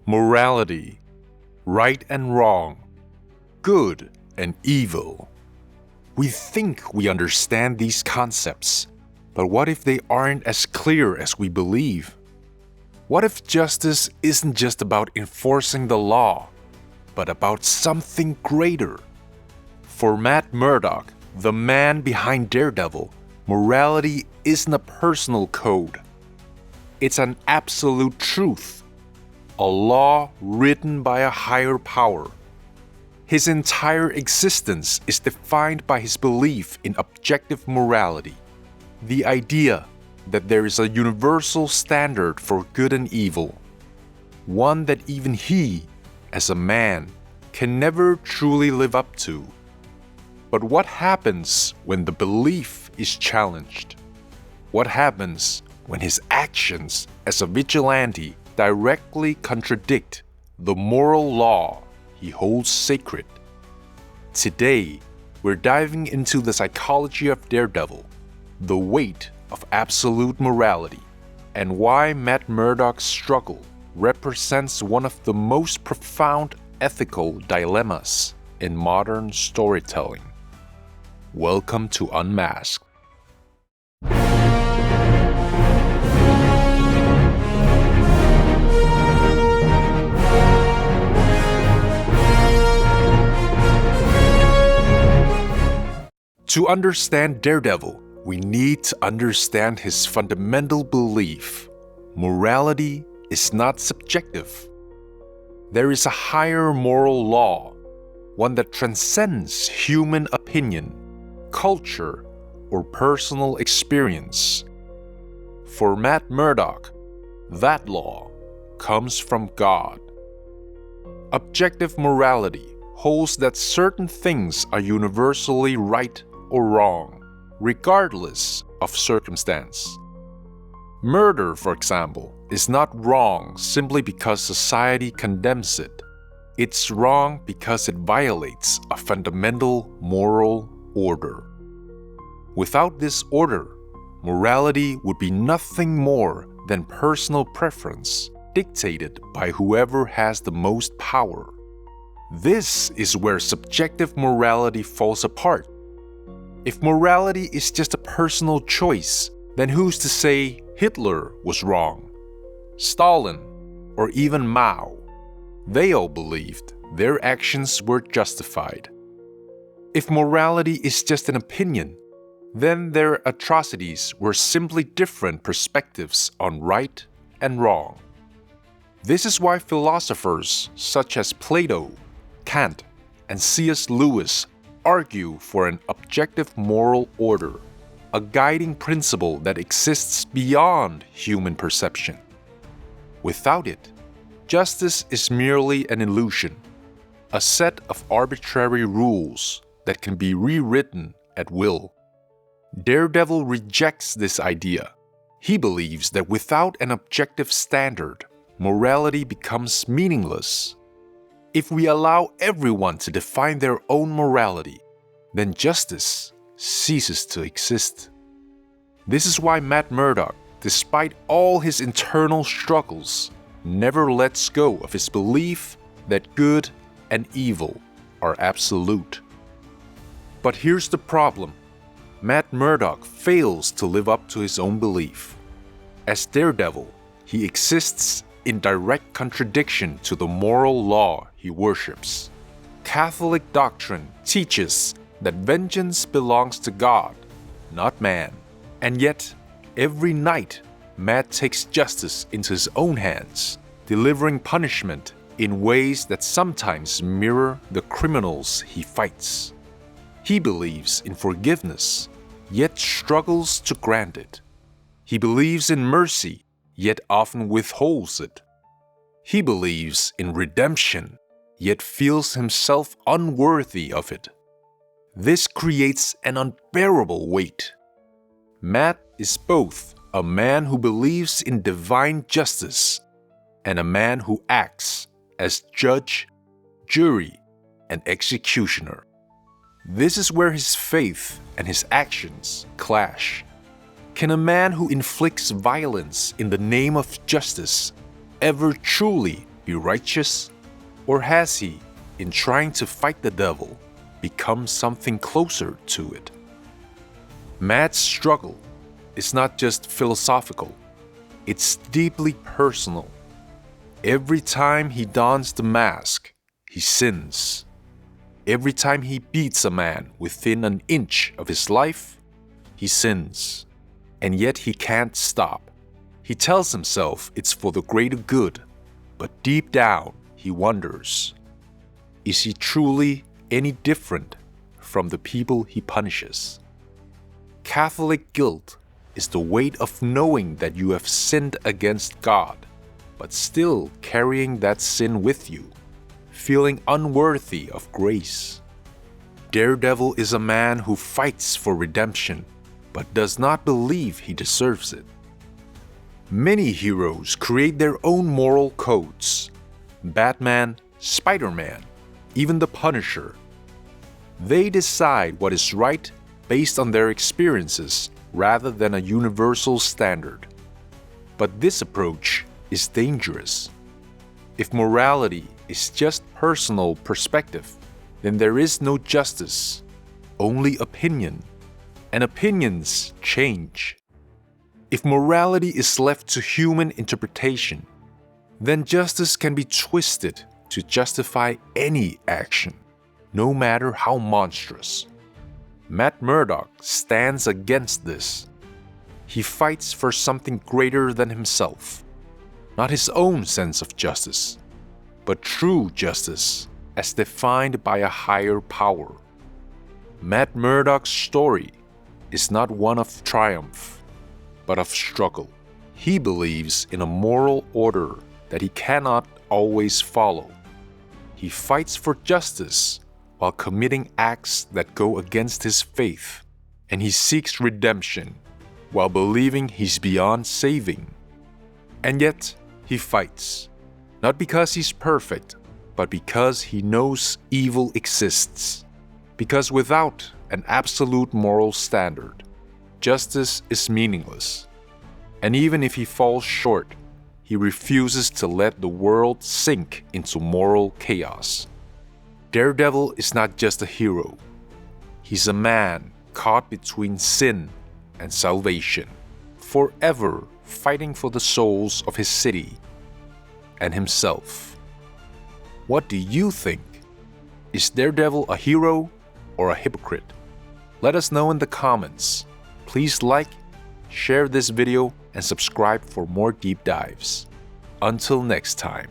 Morality, right and wrong, good and evil. We think we understand these concepts, but what if they aren't as clear as we believe? What if justice isn't just about enforcing the law, but about something greater? For Matt Murdock, the man behind Daredevil, morality isn't a personal code. It's an absolute truth, a law written by a higher power. His entire existence is defined by his belief in objective morality, the idea that there is a universal standard for good and evil, one that even he, as a man, can never truly live up to. But what happens when the belief is challenged? What happens when his actions as a vigilante directly contradict the moral law he holds sacred? Today, we're diving into the psychology of Daredevil, the weight of absolute morality, and why Matt Murdock's struggle represents one of the most profound ethical dilemmas in modern storytelling. Welcome to Unmasked. To understand Daredevil, we need to understand his fundamental belief: morality is not subjective. There is a higher moral law, one that transcends human opinion, culture, or personal experience. For Matt Murdock, that law comes from God. Objective morality holds that certain things are universally right or wrong, regardless of circumstance. Murder, for example, is not wrong simply because society condemns it. It's wrong because it violates a fundamental moral order. Without this order, morality would be nothing more than personal preference dictated by whoever has the most power. This is where subjective morality falls apart. If morality is just a personal choice, then who's to say Hitler was wrong? Stalin, or even Mao? They all believed their actions were justified. If morality is just an opinion, then their atrocities were simply different perspectives on right and wrong. This is why philosophers such as Plato, Kant, and C.S. Lewis argue for an objective moral order, a guiding principle that exists beyond human perception. Without it, justice is merely an illusion, a set of arbitrary rules that can be rewritten at will. Daredevil rejects this idea. He believes that without an objective standard, morality becomes meaningless. If we allow everyone to define their own morality, then justice ceases to exist. This is why Matt Murdock, despite all his internal struggles, never lets go of his belief that good and evil are absolute. But here's the problem. Matt Murdock fails to live up to his own belief. As Daredevil, he exists in direct contradiction to the moral law he worships. Catholic doctrine teaches that vengeance belongs to God, not man. And yet, every night, Matt takes justice into his own hands, delivering punishment in ways that sometimes mirror the criminals he fights. He believes in forgiveness, yet struggles to grant it. He believes in mercy, yet often withholds it. He believes in redemption, yet feels himself unworthy of it. This creates an unbearable weight. Matt is both a man who believes in divine justice and a man who acts as judge, jury, and executioner. This is where his faith and his actions clash. Can a man who inflicts violence in the name of justice ever truly be righteous? Or has he, in trying to fight the devil, become something closer to it? Matt's struggle is not just philosophical, it's deeply personal. Every time he dons the mask, he sins. Every time he beats a man within an inch of his life, he sins. And yet he can't stop. He tells himself it's for the greater good, but deep down he wonders, is he truly any different from the people he punishes? Catholic guilt is the weight of knowing that you have sinned against God, but still carrying that sin with you, feeling unworthy of grace. Daredevil is a man who fights for redemption, but does not believe he deserves it. Many heroes create their own moral codes. Batman, Spider-Man, even the Punisher. They decide what is right based on their experiences rather than a universal standard. But this approach is dangerous. If morality is just personal perspective, then there is no justice, only opinion, and opinions change. If morality is left to human interpretation, then justice can be twisted to justify any action, no matter how monstrous. Matt Murdock stands against this. He fights for something greater than himself, not his own sense of justice, but true justice as defined by a higher power. Matt Murdock's story is not one of triumph, but of struggle. He believes in a moral order that he cannot always follow. He fights for justice while committing acts that go against his faith, and he seeks redemption while believing he's beyond saving. And yet, he fights, not because he's perfect, but because he knows evil exists. Because without an absolute moral standard, justice is meaningless. And even if he falls short, he refuses to let the world sink into moral chaos. Daredevil is not just a hero. He's a man caught between sin and salvation, forever fighting for the souls of his city and himself. What do you think? Is Daredevil a hero or a hypocrite? Let us know in the comments. Please like, share this video, and subscribe for more deep dives. Until next time.